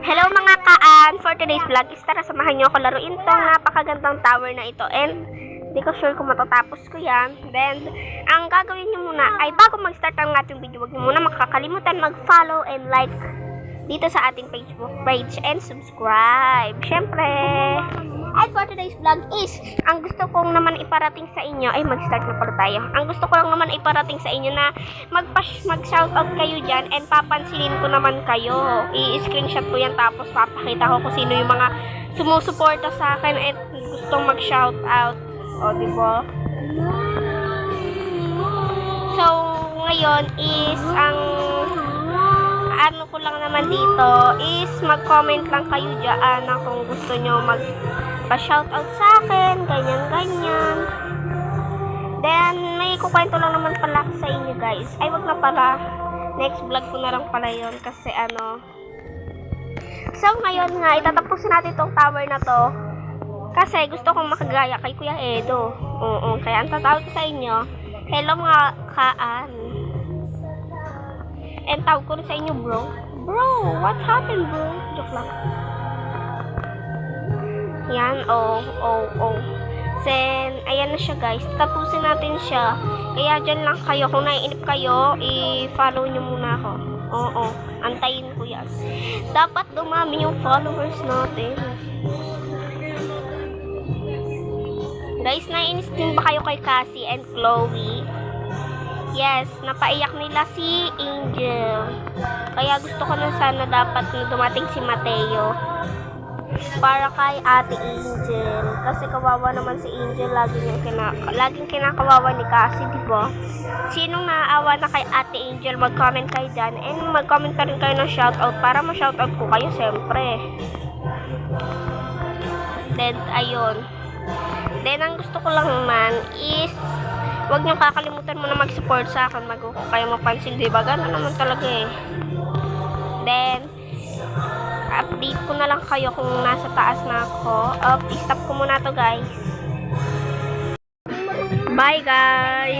Hello mga kaan! For today's vlog is tara samahan nyo ako laruin tong napakagandang tower na ito and hindi ko sure kung matatapos ko yan. Then, ang gagawin nyo muna ay bago mag-start ang ating video, huwag nyo muna makakalimutan mag-follow and like dito sa ating Facebook page and subscribe. Syempre! And for today's vlog is, ang gusto kong naman iparating sa inyo, ay mag-start na pala tayo. Ang gusto ko lang naman iparating sa inyo na mag-shoutout kayo dyan and papansinin ko naman kayo. I-screenshot ko yan tapos papakita ko kung sino yung mga sumusuporta sa akin at gustong mag-shoutout. O, diba? So, ngayon is, ang ano ko lang naman dito is mag-comment lang kayo dyan na kung gusto nyo pa-shoutout sa akin, ganyan-ganyan. Then, may kukwento lang naman pala sa inyo guys. Ay, wag na pala. Next vlog ko na lang pala yun kasi ano. So, ngayon nga, itatapusin natin itong tower na to. Kasi gusto kong makagaya kay Kuya Edo. Oo, kaya ang tatawag ko sa inyo, hello mga kaan. And tawag ko rin sa inyo, bro. Bro, what happened, bro? Joke lang. Yan, oh. Then, ayan na siya guys. Tapusin natin siya. Kaya dyan lang kayo. Kung naiinip kayo, i-follow nyo muna ako. Oo, antayin ko yan. Dapat dumami yung followers natin. Guys, naiinis din ba kayo kay Cassie and Chloe? Yes, napaiyak nila si Angel. Kaya gusto ko na sana dapat na dumating si Mateo para kay Ate Angel. Kasi kawawa naman si Angel. Laging kinakawawa ni Cassie, diba? Sinong naaawa na kay Ate Angel, mag-comment kayo dyan. And mag-comment ka rin kayo ng shoutout para ma-shoutout ko kayo, siyempre. Then, ayun. Then, ang gusto ko lang naman is huwag nyo kakalimutan mo na mag-support sa akin. Mag-uko kayo mapansin, diba? Gano'n naman talaga eh. Then, update ko na lang kayo kung nasa taas na ako. I-stop ko muna to guys. Bye guys!